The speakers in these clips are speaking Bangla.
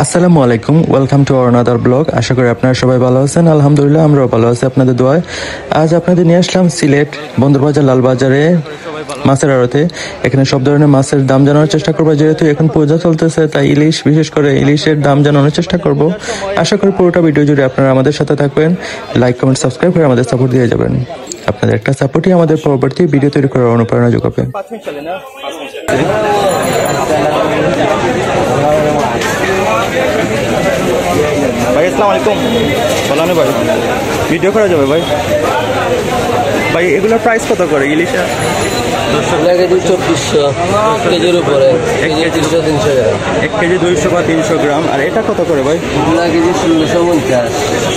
আসসালামু আলাইকুম, welcome to our another blog. আশা করি আপনারা সবাই ভালো আছেন। আলহামদুলিল্লাহ আমরাও ভালো আছি আপনাদের দোয়ায়। আজ আপনাদের নিয়ে আসলাম সিলেট বন্দরবাজার লালবাজারে মাছের আড়তে। এখানে সব ধরনের মাছের দাম জানানোর চেষ্টা করবো, যেহেতু এখন পূজা চলতেছে তাই ইলিশ, বিশেষ করে ইলিশের দাম জানানোর চেষ্টা করব। আশা করি পুরোটা ভিডিও জুড়ে আপনারা আমাদের সাথে থাকবেন। লাইক, কমেন্ট, সাবস্ক্রাইব করে আমাদের সাপোর্ট দিয়ে যাবেন। আপনাদের একটা সাপোর্টই আমাদের পরবর্তী ভিডিও তৈরি করার অনুপ্রেরণা যোগাবে। ভাই আসসালামু আলাইকুম, বলো না ভাই, ভিডিও করা যাবে ভাই? ভাই এগুলোর প্রাইস কত করে ইলিশা? 2400 কেজির উপরে, 300 গ্রাম, 1 কেজি 200 বা 300 গ্রাম। আর এটা কত করে ভাই? কেজি 1650,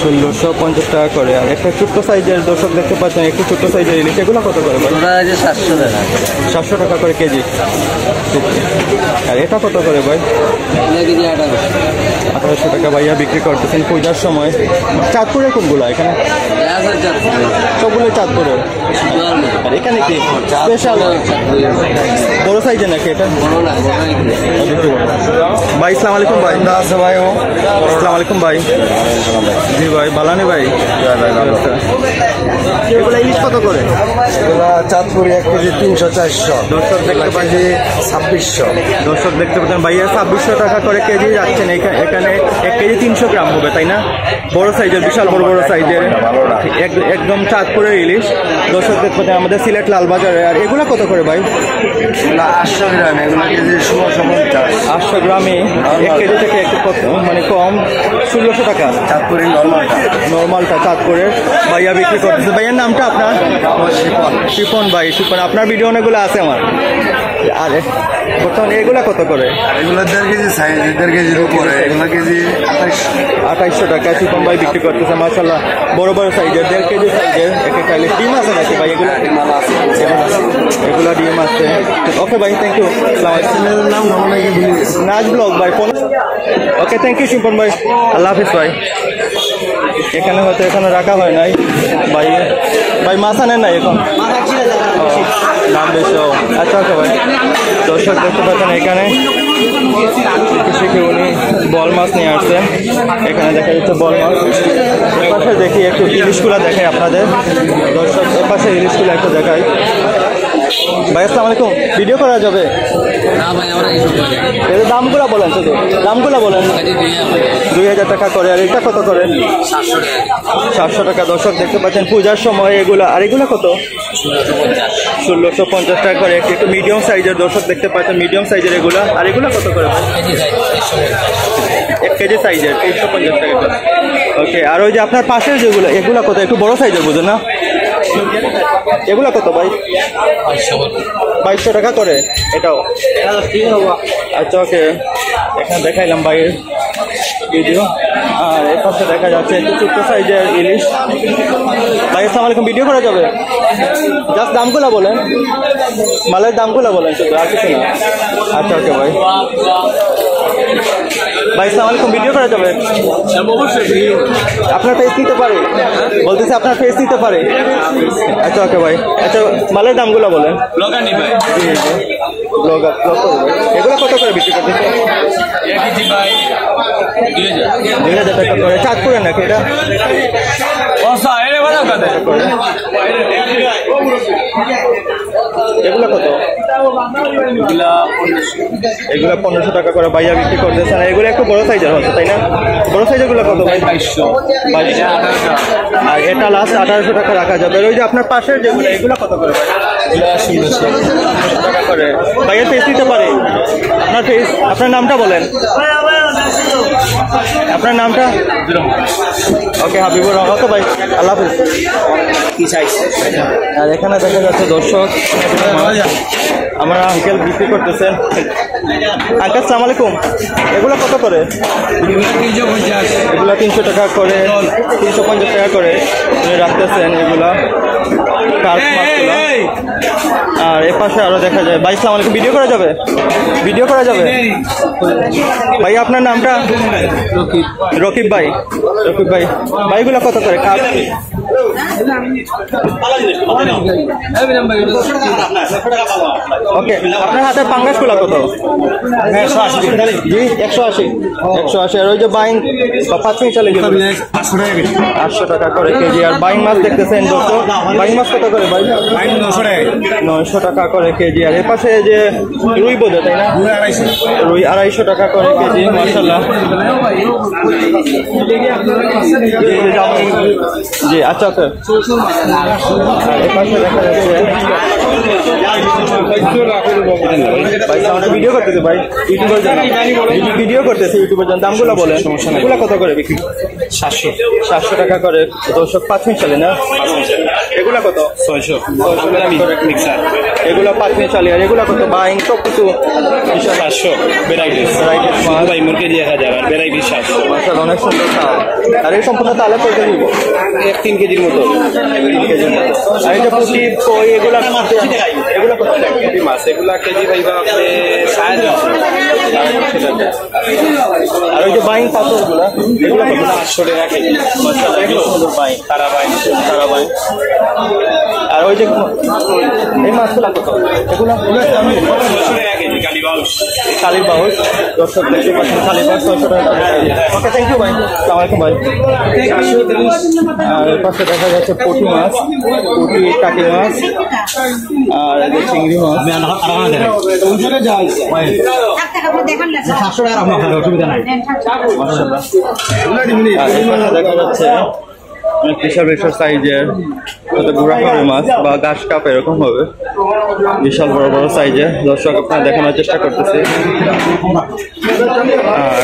1650 টাকা করে। আর একটা ছোট্ট সাইজের, দর্শক দেখতে পাচ্ছেন একটু ছোট্ট সাইজের ইলিশ, এগুলো কত করে ভাই? 700 টাকা, 700 টাকা করে কেজি। আর এটা কত করে ভাই? কেজি 1800 টাকা ভাইয়া বিক্রি করতেছেন পূজার সময়। চাঁদপুরের কোনগুলো? এখানে সবগুলো চাঁদপুরে। আর এখানে কি স্পেশাল বড় সাইজের নাকি এটা? ভাই আসসালামু আলাইকুম ভাই। আছে ভাই। আসসালামু আলাইকুম ভাই। জি ভাই, বালানি ভাই। এগুলো ইলিশ কত করে? চাঁদপুরি 1 কেজি 300-400, দর্শক দেখতে পাচ্ছি 2600। দর্শক দেখতে পাচ্ছেন ভাইয়া 2600 টাকা করে কেজি যাচ্ছেন। এখানে 1 কেজি 300 গ্রাম হবে, তাই না? বড় সাইজের, বিশাল বড় বড় সাইজের, একদম চাঁদপুরের ইলিশ। দর্শক দেখতে পাচ্ছেন আমাদের সিলেট লালবাজারে। আর এগুলো কত করে ভাই? 800 গ্রাম, এগুলো কেজি 1650। 800 গ্রামে 1 কেজি থেকে একটু মানে কম, 1600 টাকা। চাঁদপুরি নর্মালটা চাঁদপুরের ভাইয়া বিক্রি করতেছে। ভাইয়ের নামটা আপনার? শিপন ভাই। শিপন, আপনার ভিডিও অনেকগুলো আছে আমার। আর বর্তমানে এগুলা কত করে? এগুলো 1.5 কেজি সাইজ, 1.5 কেজির উপরে, এগুলো কেজি 2800 টাকা শিপন ভাই বিক্রি করতেছে। মাশাআল্লাহ, বড় বড় সাইজের, 1.5 কেজি সাইজের। একটা ডিম আছে নাকি ভাই? এগুলা ডিম আছে। ওকে ভাই, থ্যাংক ইউ। নাজ ব্লগ ভাই। ওকে, থ্যাংক ইউ শিপন ভাই, আল্লাহ হাফিজ ভাই। এখানে হয়তো এখানে রাখা হয় নাই ভাই। ভাই মাছ আনেন নাই এখন? দাম বেশি। আচ্ছা ওকে ভাই। দর্শক দেখতে পাচ্ছেন এখানে উনি বল মাছ নিয়ে আসছেন। এখানে দেখা যাচ্ছে বল মাছ। এপাশে দেখি একটু ইলিশগুলা দেখাই আপনাদের। দর্শক এপাশে ইলিশগুলা একটু দেখাই। ভাই আসসালামু আলাইকুম, ভিডিও করা যাবে? এর দামগুলো বলেন, শুধু দামগুলো বলেন। 2000 টাকা করে। আর এটা কত করে? 700 টাকা। দর্শক দেখতে পাচ্ছেন পূজার সময় এগুলা। আর এগুলো কত? 1650 টাকা করে। একটু মিডিয়াম সাইজের, দর্শক দেখতে পাচ্ছেন মিডিয়াম সাইজের এগুলা। আর এগুলো কত করে? 1 কেজি সাইজের 350 টাকা করে। ওকে। আর ওই যে আপনার পাশের যেগুলো, এগুলো কত? একটু বড় সাইজের বুঝেন না? এগুলো কত ভাই? 2200 টাকা করে এটাও। আচ্ছা ওকে, এখানে দেখাইলাম ভাইয়ের ভিডিও। আর এর পাশে দেখা যাচ্ছে একটু ছোট্ট সাইজের ইলিশ। ভাই আসসালামু আলাইকুম, ভিডিও করা যাবে? জাস্ট দামগুলো বলেন, মালের দামগুলো বলেন শুধু, আর কিছু না। আচ্ছা ওকে ভাই। ভাই আসসালামু আলাইকুম, ভিডিও করা যাবে? আপনার ফেস নিতে পারে? বলতেছি আপনার ফেস নিতে পারে? আচ্ছা ওকে ভাই। আচ্ছা মালের দামগুলো বলেন। এগুলো কত করে বিক্রি করতেছে? 2000 টাকা করে। চাঁদপুরের নাকি এটা? এগুলো কত? এগুলো 1500 টাকা করে ভাইয়া বিক্রি করতেছে। না এগুলো একটু বড় সাইজের হচ্ছে, তাই না? বড় সাইজের গুলো কত ভাই? 2200। আর এটা লাস্ট 1800 টাকা রাখা যাবে। ওই যে আপনার পাশের যেগুলো, এগুলো কত করে ভাই? 1600 টাকা করে। ভাইয়া ফেস দিতে পারে? আপনার ফেস, আপনার নামটা বলেন। আপনার নামটা? ওকে, হাবিবুর রহমান। ওকে ভাই, আল্লাহ হাফিজ। আর এখানে দেখা যাচ্ছে দর্শক আমার আঙ্কেল বিক্রি করতেছেন। আঙ্কেল আসসালামু আলাইকুম, এগুলো কত করে? এগুলো 300 টাকা করে, 350 টাকা করে রাখতেছেন এগুলা কার্প মাছগুলো। আর এ পাশে আরো দেখা যায়। ভাই আসসালামু আলাইকুম, ভিডিও করা যাবে? ভিডিও করা যাবে ভাই? আপনার নামটা? রকিব ভাই। রকিব ভাই। ভাইগুলো কত করে কার্প? ওকে, আপনার হাতে পাঙ্গাস গুলা কত? জি 180 আর ওই যে বাইং বা 5 মিশালি 800 টাকা করে কেজি। আর বাইং মাছ দেখতেছেন দর্শক, বাইং মাছ কত করে ভাই? 900 টাকা করে কেজি। আর এর পাশে যে রুই বোঝে তাই না, রুই 250 টাকা করে কেজি। মাশাআল্লাহ, জি আচ্ছা ওকে। এর পাশে দেখা যাচ্ছে ভাই আমরা ভিডিও করতেছি ভাই, ইউটিউবের জন্য ভিডিও করতেছি, ইউটিউবের জন্য। দামগুলো বলেন, এগুলা কত করে বিক্রি? 700 টাকা করে দর্শক। 5 মিশালি না, এগুলা কত? 600 মিক্সার, এগুলা 5 মিশালি। আর এগুলা কত? বাইং সব কিছু 700 ভ্যারাইটিস মাছ ভাই মুরগি দিয়ে 1000 আর ভ্যারাইটি 700। মাশাআল্লাহ, অনেক সুন্দর খাওয়া। আর এই সম্পূর্ণ তালে কত দিব? 3 কেজির মতো, 3 কেজির মতো। আর এই যে পুঁটি কই এগুলা এগুলা কত কেজি মাছ? এগুলা কেজি ভাইবা আপনি 550 টাকা। আর ওই যে বাইং পাথরগুলা এগুলা কত? 800 টাকা কেজি। মাশাআল্লাহ, এগুলো সুন্দর বাইং, তারা বাইং। আর ওই যে এই মাছগুলা কত? এগুলা 600 টাকা কেজি। কালীবাউস দর্শক দেখতে পাচ্ছেন, কালীবাউস 600 টাকা। ওকে, থ্যাংক ইউ ভাই, আসসালামু আলাইকুম ভাই। আর পাশে দেখা যাচ্ছে পুঁটি মাছ, পুঁটি টাকি মাছ, আর এই যে চিংড়ি মাছ। দেখা যাচ্ছে বিশাল সাইজের গুড়া খাওয়ার মাছ বা ঘাস কাপ এরকম হবে, বিশাল বড় বড় সাইজের। দর্শক আপনারা দেখানোর চেষ্টা করতেছি। আর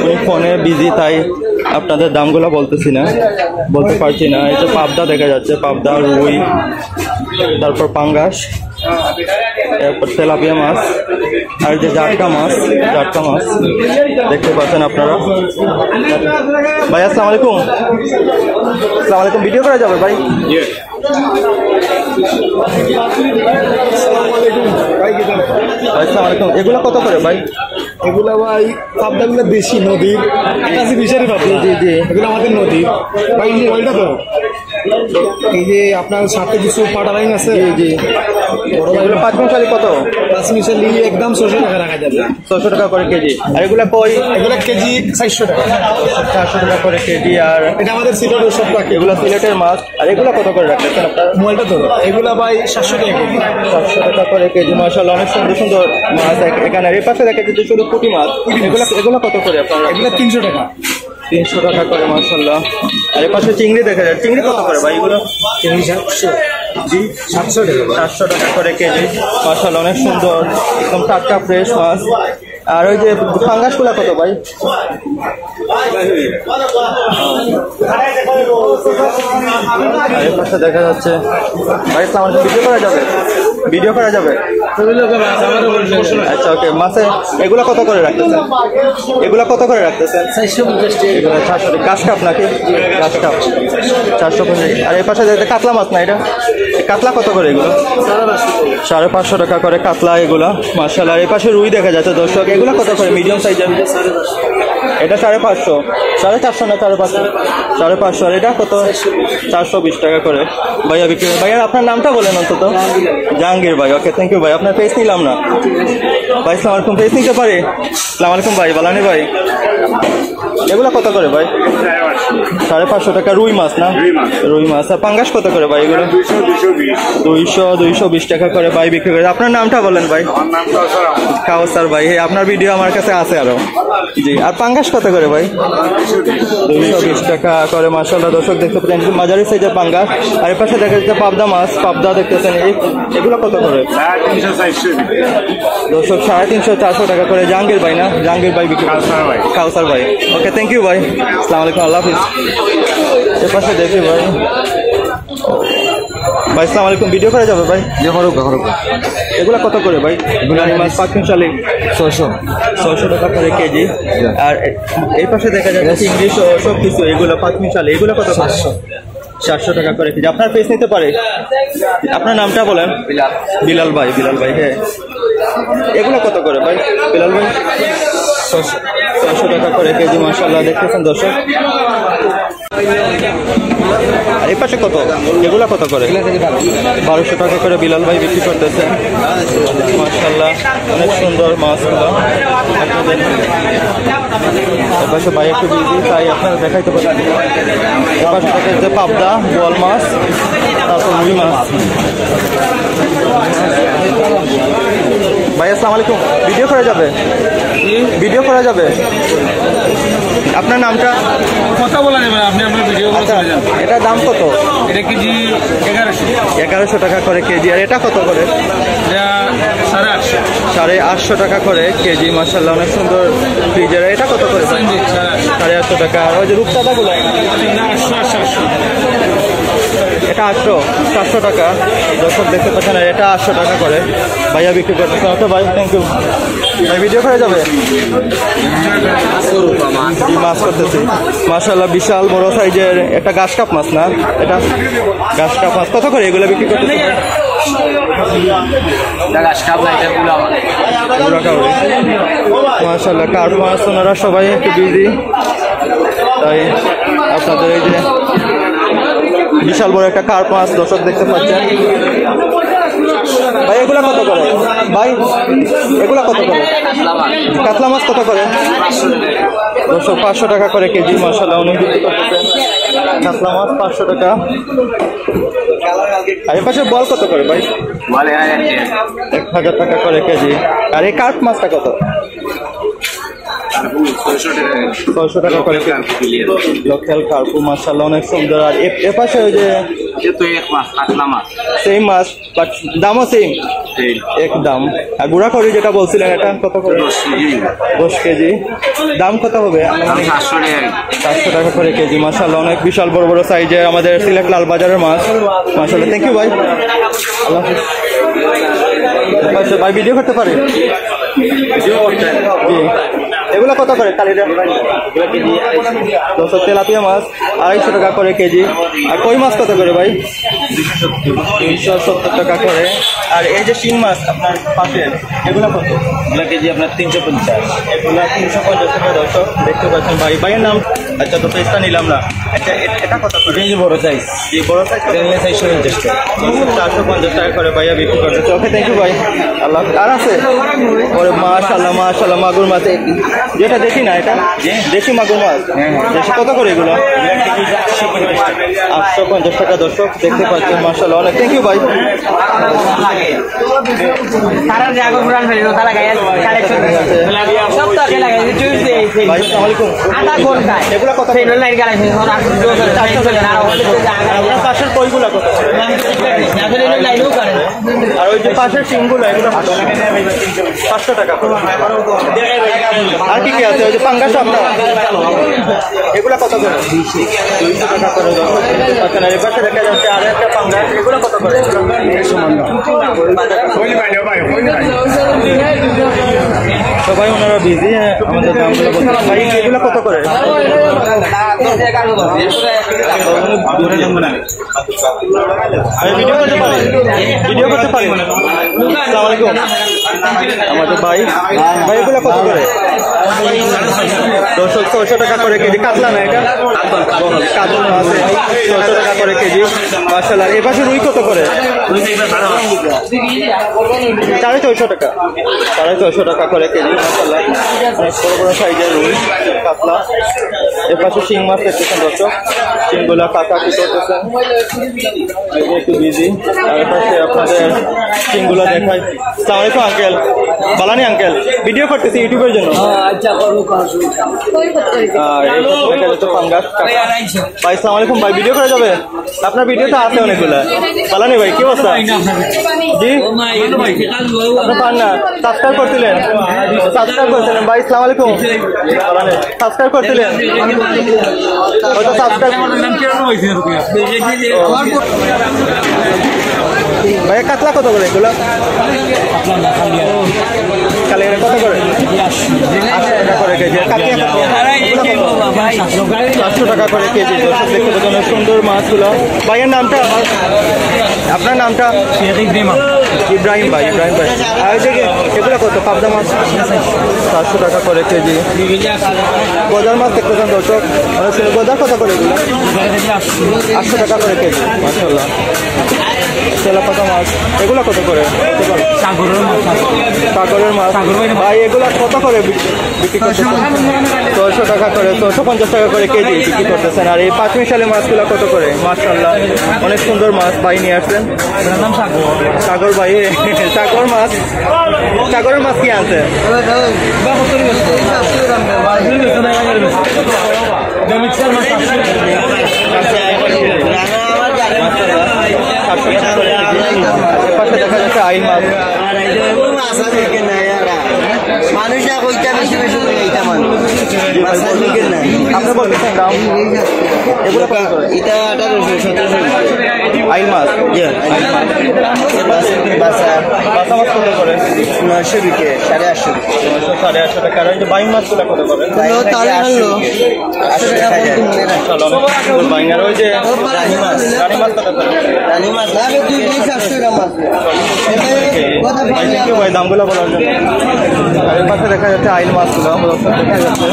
উনি ফোনে বিজি, তাই আপনাদের দামগুলো বলতে পারছি না। এই যে পাবদা দেখা যাচ্ছে, পাবদা, রুই, তারপর পাঙ্গাস, এরপর তেলাপিয়া মাছ, আর যে জাটকা মাছ দেখতে পাচ্ছেন আপনারা। ভাই আসসালামু আলাইকুম। আসসালামু আলাইকুম, ভিডিও করা যাবে ভাই? আসসালামু আলাইকুম, এগুলো কত করে ভাই? এগুলা ভাই পাবদাগুলো দেশি নদীর, একাশি বিশারি পাবদা। জি এগুলো আমাদের নদীর ভাই। মোবাইলটা তো এই যে আপনার সাথে কিছু পাটা লাইন আছে। জি বড় ভাই 5 মিশালি কত? 5 মিশালি একদম 600 টাকা রাখা যাবে। 600 টাকা করে কেজি। আর এগুলা কই? এগুলো কেজি 400 টাকা। 400 টাকা করে কেজি। আর এটা আমাদের সিলেটের সব টাকা। এগুলা সিলেটের মাছ। আর এগুলা কত করে রাখতেছেন আপনার? মোবাইলটা তো এগুলা ভাই 700 টাকা কেজি। 700 টাকা করে কেজি। মাশাআল্লাহ, অনেক সুন্দর সুন্দর মাছ এখানে। এর পাশে দেখা যাচ্ছে শুধু পুঁটি মাছ। এগুলা কত করে আপনার? এগুলো 300 টাকা। 300 টাকা করে মাশাআল্লাহ। আর এর পাশে চিংড়ি দেখা যায়, চিংড়ি কত করে ভাই এগুলো? চিংড়ি 700 টাকা। 700 টাকা করে কেজি। মাশাআল্লাহ, অনেক সুন্দর, একদম টাটকা ফ্রেশ মাছ। আর ওই যে ফাঙ্গাস গুলা কত ভাই? আর এর পাশে দেখা যাচ্ছে ভাই, আমার ভিডিও করা যাবে? আচ্ছা ওকে। মাছে এগুলা কত করে রাখতেছেন? 450 টাকা। এগুলো 400 টাকা। কাশ কাপ নাকি? কাশ কাপ 450। আর এই পাশে কাতলা মাছ না, এটা কাতলা কত করে? এগুলো 550 টাকা করে কাতলা এগুলা। মাশাআল্লাহ, এই পাশে রুই দেখা যাচ্ছে দর্শক, এগুলা কত করে? মিডিয়াম সাইজের এটা 550, 450 না 550। আর এটা কত? 420 টাকা করে ভাইয়া বিক্রি। ভাইয়া আপনার নামটা বলেন অন্তত। জাহাঙ্গীর ভাই। ওকে, থ্যাংক ইউ ভাই। আপনার ফেস নিলাম না ভাই। আসসালামু আলাইকুম, ফেস নিতে পারি? আসসালামু আলাইকুম ভাই, বালানি ভাই। এগুলা কত করে ভাই? 550 টাকা। রুই মাছ না? রুই মাছ। আর পাঙ্গাস কত করে ভাই এগুলো? 220 টাকা করে ভাই বিক্রি করে। আপনার নামটা বলেন ভাই। কাউসার ভাই। আপনার ভিডিও আমার কাছে আছে আরো। জি। আর পাঙ্গাস কত করে ভাই? 220 টাকা করে। মাশাআল্লাহ, দর্শক দেখতে পাচ্ছেন মাঝারি সাইজের পাঙ্গাস। আর এর পাশে দেখা যাচ্ছে পাবদা মাছ, পাবদা দেখতেছেন। এগুলো কত করে? দর্শক 350-400 টাকা করে। জাহাঙ্গীর ভাই না? জাহাঙ্গীর ভাই বিক্রি। কাউসার ভাই। ওকে, থ্যাংক ইউ ভাই, আসসালামু আলাইকুম, আল্লাহ হাফিজ। এর পাশে দেখি ভাই। ভাই আসসালামু আলাইকুম, ভিডিও করা যাবে ভাই? এগুলা কত করে ভাই? গুলানি মাছ 5 মিশালি 600 টাকা করে কেজি। আর এই পাশে দেখা যাচ্ছে চিংড়ি সব কিছু, এগুলো 5 মিশালি। এগুলো কত? 700 টাকা করে কেজি। আপনার ফেস নিতে পারে? আপনার নামটা বলেন। বিলাল ভাই। হ্যাঁ, এগুলো কত করে ভাই বিলাল ভাই? 600 টাকা করে কেজি। মাশাআল্লাহ, দেখতেছেন দর্শক। আর এই পাশে কত? এগুলা কত করে? 1200 টাকা করে বিলাল ভাই বিক্রি করতেছে। মাশাআল্লাহ অনেক সুন্দর মাছগুলো। এপাশে ভাই একটু বিজি, তাই আপনারা দেখাইতে পারেন। এপাশে থেকে যে পাবদা, বোয়াল মাছ, তারপর রুই মাছ। ভাই আসসালামু আলাইকুম, ভিডিও করা যাবে? ভিডিও করা যাবে? আপনার নামটা? কথা বলা যাবে না, আপনি আপনার ভিডিও আচ্ছা, এটার দাম কত? এটা কেজি 1100, 1100 টাকা করে কেজি। আর এটা কত করে? এটা 850, 850 টাকা করে কেজি। মাশাআল্লাহ অনেক সুন্দর ফ্রিজের। এটা কত করে? 850 টাকা। আর ওই যে রূপচাঁদাগুলো? 800, এটা 700 টাকা। দর্শক দেখতে পাচ্ছেন, আর এটা 800 টাকা করে ভাইয়া বিক্রি করতেছে। ওকে ভাই, থ্যাংক ইউ ভাই। ভিডিও করা যাবে? মাছ করতেছি। মাশাআল্লাহ বিশাল বড় সাইজের একটা গাছ কাপ মাছ না? এটা গাছ কাপ মাছ কত করে এগুলো বিক্রি করতেছে? মাশাআল্লাহ কার্প মাছ ওনারা সবাই একটু বিজি, তাই আপনাদের এই যে বিশাল বড় একটা কার্প মাছ দর্শক দেখতে পাচ্ছেন। ভাই এগুলা কত করে? ভাই এগুলা কত করে? কাতলা মাছ কত করে? 500 টাকা করে কেজি। মাশাআল্লাহ অনেক বিক্রি করতেছেন। কাতলা মাছ 500 টাকা। আর এর পাশে বল কত করে ভাই? 1000 টাকা করে কেজি। আর এই কার্প মাছটা কত? 600 টাকা করে লোকাল কার্পু। মাশাআল্লাহ অনেক সুন্দর। আর এ পাশে ওই যে সেম মাছ, বাট দামও সেম, এক দাম। আর গুড়া করি যেটা বলছিলেন, এটা কত করে? 10 কেজি। দাম কত হবে? 700 টাকা করে কেজি। মাশাআল্লাহ অনেক বিশাল বড় বড় সাইজের আমাদের সিলেট লাল বাজারের মাছ। মাশাআল্লাহ, থ্যাংক ইউ ভাই। আল্লাহ হাফেজ। ভাই ভিডিও করতে পারে? জি। এগুলো কত করে? কালিরা কেজি 200। তেলাপিয়া মাছ 250 টাকা করে কেজি। আর কই মাছ কত করে ভাই? 270 টাকা করে। আর এই যে শিং মাছ আপনার পাশে, এগুলো কত? এগুলো কেজি আপনার 350। এগুলো 350 টাকা দর্শক দেখতে পাচ্ছেন। ভাই ভাইয়ের নাম? আচ্ছা, তো পেস্টটা নিলাম না। আচ্ছা, এটা কত করে? বড় সাইজ। জি, বড় সাইজ 450 টাকা। 450 টাকা করে ভাইয়া বিক্রি করতেছে। ওকে, থ্যাংক ইউ ভাই। আল্লাহ। আর আছে ওরে মাশাআল্লাহ মাশাআল্লাহ মাগুর মাছ, যেটা দেখি না, এটা দেশি মাগুর মাছ। দেশি কত করে এগুলো? 850 টাকা দর্শক দেখতে পাচ্ছেন। মাশাআল্লাহ অনেক, থ্যাংক ইউ ভাই। ভাই আসসালামু আলাইকুম। এগুলো কত? পাশের কইগুলো কত? আর ওই যে পাশের সিংগুলো এগুলো 500 টাকা। আর কি কি আছে? ওই যে পাঙ্গাস আপনার, এগুলো কত করে? 200 টাকা করে। আচ্ছা, না এর পাশে দেখা যাচ্ছে আর একটা পাঙ্গাস, এগুলো কত করে? সবাই ওনারা বিজি, আমাদের দামগুলো বলতে। ভাই এগুলো কত করে? ভিডিও করতে পারি? ভিডিও করতে পারি? আসসালামু আলাইকুম। আমাদের ভাই ভাই এগুলো কত করে? 600 টাকা করে কেজি। কাতলা না এটা? কাতলা আছে 600 টাকা করে কেজি। মাশাআল্লাহ। এ পাশে রুই কত করে? 450 টাকা। 450 টাকা করে কেজি। মাশাআল্লাহ অনেক বড় বড় সাইজের রুই কাতলা। এর পাশে শিং মাছ দেখতেছেন দর্শক, শিংগুলা কাকা কি করতেছেন, একটু বিজি। আর এর পাশে আপনাদের শিংগুলা দেখাই। আসসালামু আলাইকুম আঙ্কেল। বালানি আঙ্কেল, ভিডিও করতেছি ইউটিউবের জন্য। আর এই পাশে দেখা যাচ্ছে পাঙ্গাস কাকা। ভাই আসসালামু আলাইকুম। ভাই ভিডিও করা যাবে? আপনার ভিডিও তো আছে অনেকগুলা। বালানি ভাই কি অবস্থা? জি, আপনি পান না? সাবস্ক্রাইব করছিলেন? সাবস্ক্রাইব করছিলেন ভাই? আসসালামু আলাইকুম। সাবস্ক্রাইব করছিলেন? হয়তো সাবস্ক্রাইব। ভাইয়া কাতলা কত করে এগুলো? কালিয়া কত করে? 800 টাকা করে কেজি। কাকিয়া 700 টাকা করে কেজি। দর্শক দেখতে পাচ্ছেন অনেক সুন্দর মাছগুলো। ভাইয়ের নামটা, আপনার নামটা? ইব্রাহিম ভাই। ইব্রাহিম ভাই, আর এই যে এগুলো কত পাবদা মাছ? 700 টাকা করে কেজি। গজার মাছ দেখতে পাচ্ছেন দর্শক, অনেক সুন্দর। গজার কত করে এগুলো? 800 টাকা করে কেজি। মাশাআল্লাহ। তেলাপাতা মাছ এগুলো কত করে? সাগরের মাছ ভাই, এগুলো কত করে বিক্রি করতেছেন? 600 টাকা করে, 650 টাকা করে কেজি বিক্রি করতেছেন। আর এই পাঁচমিশালি মাছগুলো কত করে? মাশাআল্লাহ, অনেক সুন্দর মাছ ভাই নিয়ে আসছেন। সাগর ভাই, সাগর মাছ, সাগরের মাছ কি আছে? পাশে দেখা যাচ্ছে আইন মাছ। মানুষ না কইটা বেশি বেশি এইটা মানুষ আপনি বলতেছেন দাম এগুলো কত করে? এটা 1800-1700 আইন মাছ। বাসা বাসা মাছ কত করে? 900 বিকে 850 850 টাকা। আর ওই যে বাইং মাছগুলো কত করে? তাহলে হলো 800 টাকা চলো, অনেক সুন্দর বাইং। আর ওই যে রানী মাছ কত করে? রানী মাছ না 200 টাকা মাছ ভাই থ্যাংক ইউ ভাই দামগুলো বলার জন্য। আর এর পাশে দেখা যাচ্ছে আইল মাছগুলো দেখা যাচ্ছে।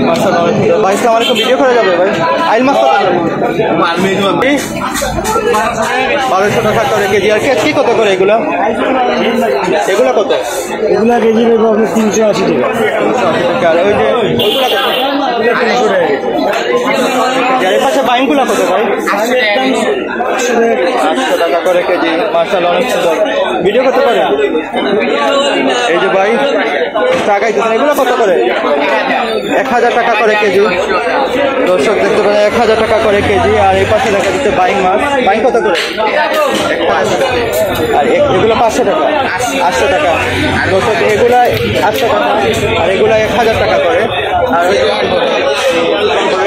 মাছটা অনেক সুন্দর। ভাই আসসালামু আলাইকুম, ভিডিও করা যাবে ভাই? আইল মাছ কত করে? 1200 টাকা করে কেজি। আর কেজি কত করে এগুলো? এগুলো কত? এগুলা কেজি নেবো আপনি 380 টাকা। 380 টাকা। আর ওই যে ওইগুলো কত? 300 টাকা। এর পাশে বাইনগুলো কত ভাই? 800 টাকা করে কেজি। মাশাআল্লাহ, অনেক সুন্দর। ভিডিও করতে পারে? এই যে ভাই টাকাইতেছেন, এগুলো কত করে? 1000 টাকা করে কেজি। দর্শক দেখতে পারেন 1000 টাকা করে কেজি। আর এই পাশে দেখা যাচ্ছে বাইং মাছ। বাইং কত করে? আর এগুলো 500 টাকা, 800 টাকা। দর্শক এগুলা 800 টাকা আর এগুলা 1000 টাকা করে। আর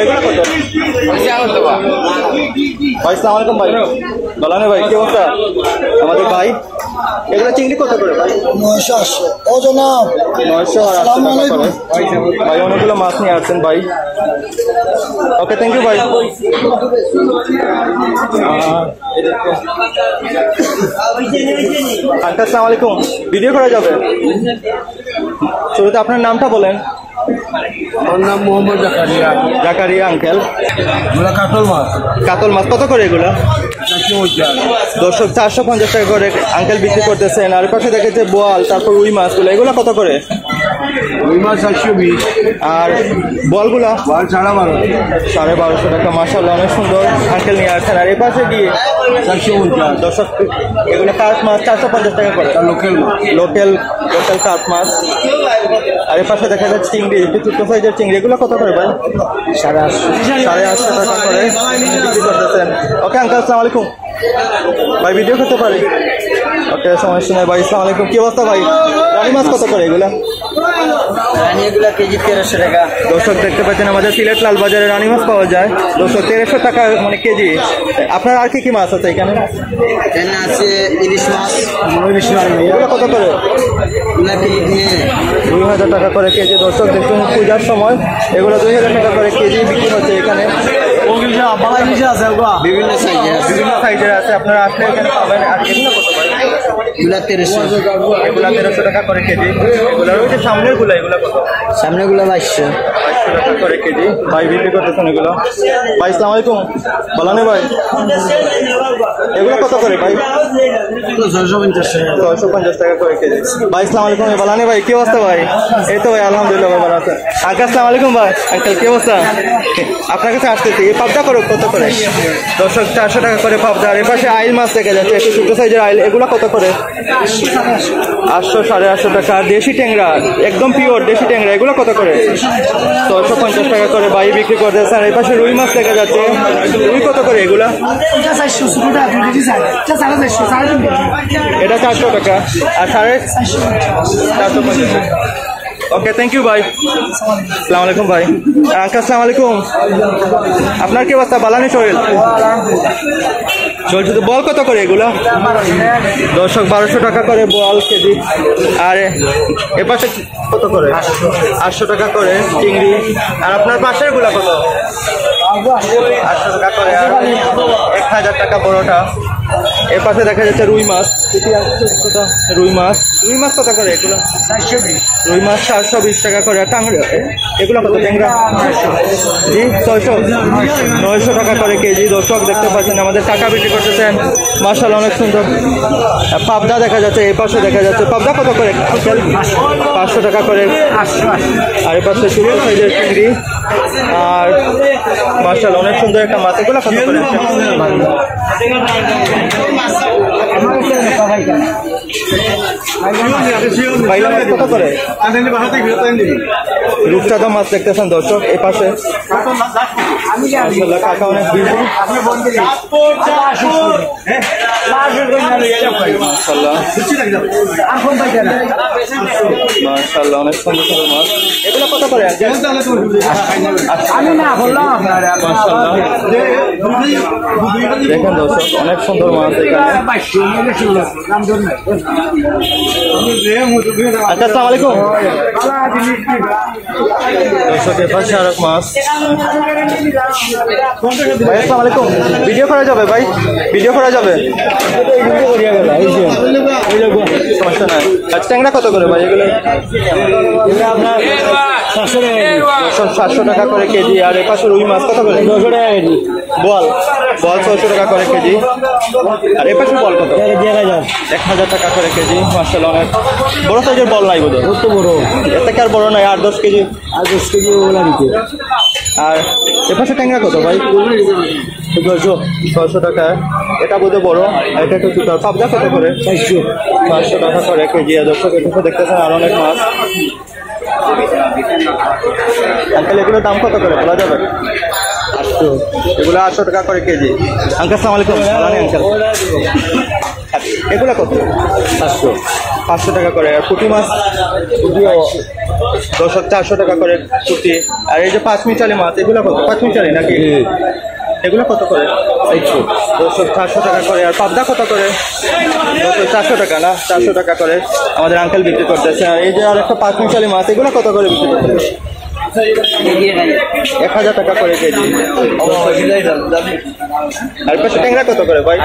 এগুলো কত? ভাই আসসালামু আলাইকুম ভাই। বলানে ভাই, কি অবস্থা? আমাদের ভাই এগুলো চিংড়ি কত করে ভাই? 980 ও জনাব 900 আর 800 টাকা করে। ভাই অনেকগুলো মাছ নিয়ে আসছেন ভাই। ওকে, থ্যাংক ইউ ভাই। আঙ্কেল আসসালামু আলাইকুম, ভিডিও করা যাবে? শুরুতে আপনার নামটা বলেন। আমার নাম মোহাম্মদ জাকারিয়া। জাকারিয়া আঙ্কেল। এগুলা কাতল মাছ কাতল মাছ কত করে এগুলা? দর্শক 450 টাকা করে আঙ্কেল বিক্রি করতেছেন। আর পাশে দেখেছে বোয়াল, তারপর রুই মাছগুলো, এগুলো কত করে? রুই মাছ 420 আর বলগুলা? বল 12.5 1250 টাকা। মাশাআল্লাহ, অনেক সুন্দর আঙ্কেল নিয়ে আসছেন। আর এই পাশে গিয়ে 450 দর্শক এগুলো কাঠ মাছ 450 টাকা করে। লোকাল মাছ লোকাল কাঠ মাছ। আর এই পাশে দেখা যাচ্ছে চিংড়ি, একটু ছোট সাইজের চিংড়ি, এগুলো কত করে ভাই? 850 টাকা করে বিক্রি করতেছেন। ওকে আঙ্কেল আসসালামু আলাইকুম ভাই, ভিডিও করতে পারি? ওকে, সমস্যা নেই ভাই। আসসালামু আলাইকুম, কি অবস্থা ভাই? রানী মাছ কত করে এগুলা? রানী এগুলা কেজি 1300 টাকা। দর্শক দেখতে পাচ্ছেন আমাদের সিলেট লাল বাজারে রানী মাছ পাওয়া যায়। দর্শক 1300 টাকা মানে কেজি। আপনার আর কি কি মাছ আছে এখানে? এখানে আছে ইলিশ মাছ। এগুলো কত করে? এগুলা কেজি 2000 টাকা করে কেজি। দর্শক দেখুন পূজার সময় এগুলো 2000 টাকা করে কেজি বিক্রি হচ্ছে এখানে। বিভিন্ন সাইজের বিভিন্ন সাইজের আছে, আপনারা আসলে এখানে পাবেন। আর এগুলো কত ভাই? এগুলা 1300। এগুলা 1300 টাকা করে কেজি। এগুলো ওই যে সামনের গুলা, এগুলো কত? সামনেগুলা 2200। 2200 টাকা করে কেজি। ভাই বিক্রি করতেছেন এগুলো। ভাই আসসালামু আলাইকুম, বলানে ভাই এগুলো কত করে ভাই? 650 টাকা করে কেজি। ভাই আসসালামু আলাইকুম, বলানে ভাই কি অবস্থা ভাই? এই তো ভাই আলহামদুলিল্লাহ ভাই, ভালো আছে। আঙ্কেল আসসালামু আলাইকুম ভাই। আঙ্কেল কি অবস্থা? আপনার কাছে আসতেছি। এই পাবদা করো কত করে? দর্শক 400 টাকা করে পাবদা। আর এর পাশে আইল মাছ দেখা যাচ্ছে, একটু ছোট সাইজের আইল, এগুলো কত করে? 800, 850 টাকা। আর দেশি ট্যাংরা, একদম পিওর দেশি ট্যাংরা, এগুলো কত করে? 650 টাকা করে ভাই বিক্রি করতেছে। আর এই পাশে রুই মাছ দেখা যাচ্ছে, রুই কত করে এগুলা? এটা 400 টাকা আর 450 টাকা। ওকে, থ্যাংক ইউ ভাই। আসসালামু আলাইকুম ভাই। আঙ্কেল আসসালামু আলাইকুম, আপনার কি অবস্থা? বালানি শরীর? চলছে তো। বল কত করে এগুলা? দর্শক 1200 টাকা করে বল কেজি। আর এপাশে কত করে? 800 টাকা করে চিংড়ি। আর আপনার পাশের গুলা কত? 800 টাকা করে। আর 1000 টাকা বড়টা। এর পাশে দেখা যাচ্ছে রুই মাছ। রুই মাছ কত করে এগুলো? রুই মাছ 420 টাকা করে। আর টাংরা এগুলো কত? ট্যাংরা জি 900 টাকা করে কেজি। দর্শক দেখতে পাচ্ছেন আমাদের টাকা বিক্রি করতেছেন, মাশাআল্লাহ অনেক সুন্দর। পাবদা দেখা যাচ্ছে, এই পাশে দেখা যাচ্ছে। পাবদা কত করে? 500 টাকা করে। আর এই পাশে ছোট সাইজের চিংড়ি। আর মাশাআল্লাহ অনেক সুন্দর একটা মাছ। এগুলো কত করে? বাইলা মাছ কত করে? রূপচাঁদা মাছ দেখতেছেন দর্শক এই পাশে। কাকা অনেক বিজি। মাশাআল্লাহ অনেক সুন্দর সুন্দর মাছ। এগুলো কত করে? দেখেন দর্শক অনেক সুন্দর মাছ এখানে। আচ্ছা আসসালামু আলাইকুম। দর্শক এর পাশে আরেক মাছ। ভাই আসসালামু আলাইকুম। ভিডিও করা যাবে ভাই? ভিডিও করা যাবে? সমস্যা নাই। আচ্ছা ট্যাংরা কত করে ভাই এগুলো? আপনার 700 টাকা করে কেজি। আর এ পাশে রুই মাছ কত করে? 200 টাকা কেজি। বল 600 টাকা করে কেজি। আর এ পাশে বল কত? 1000 টাকা করে কেজি। মাশাআল্লাহ অনেক বড় সাইজের বল নাই বোধহয়। কত বড়? এর থেকে আর বড় নাই। 8-10 কেজি। 10 কেজি ওলা দিতে। আর এ পাশে ট্যাংরা কত ভাই? 600 টাকা। এটা বোধহয় বড়, এটা একটু ছোট। পাবদা কত করে? 500 টাকা করে কেজি। আর দর্শক এটা দেখতেছেন আর অনেক মাছ। আঙ্কেল এগুলোর দাম কত করে বলা যাবে? 800। এগুলো 800 টাকা করে কেজি। আঙ্কেল আসসালামু আলাইকুম। আঙ্কেল এগুলো কত? 500 টাকা করে। আর পুঁটি মাছ? দর্শক 400 টাকা করে পুঁটি। আর এই যে 5 মিশালি মাছ এগুলো কত? 5 মিশালি নাকি? এগুলো কত করে? 400 টাকা করে। আর পাবদা কত করে? 400 টাকা না? 400 টাকা করে আমাদের আঙ্কেল বিক্রি করতেছে। আর এই যে আর একটা 5 মিশালি মাছ এগুলো কত করে বিক্রি করতেছে? 1000 টাকা করে কেজি। আর পাশে ট্যাংরা কত করে ভাই?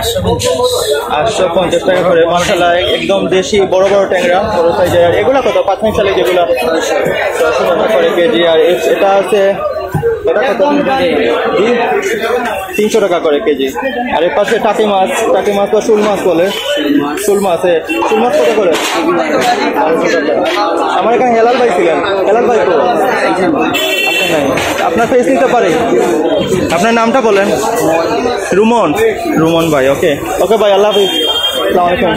850 টাকা করে। মাশাআল্লাহ একদম দেশি বড় বড় ট্যাংরা, বড় সাইজের। আর এগুলো কত? 5 মিশালি যেগুলো 600 টাকা করে কেজি। আর এটা আছে, এটা কত? 300 টাকা করে কেজি। আর এর পাশে টাকি মাছ বা শোল মাছ বলে। শোল মাছ কত করে? 1200 টাকা। আমার এখানে হেলাল ভাই ছিলেন। হেলাল ভাই তো আপনার ফেস নিতে পারে? আপনার নামটা বলেন। রুমন ভাই। ওকে ভাই, আল্লাহ হাফিজ। আসসালামু আলাইকুম।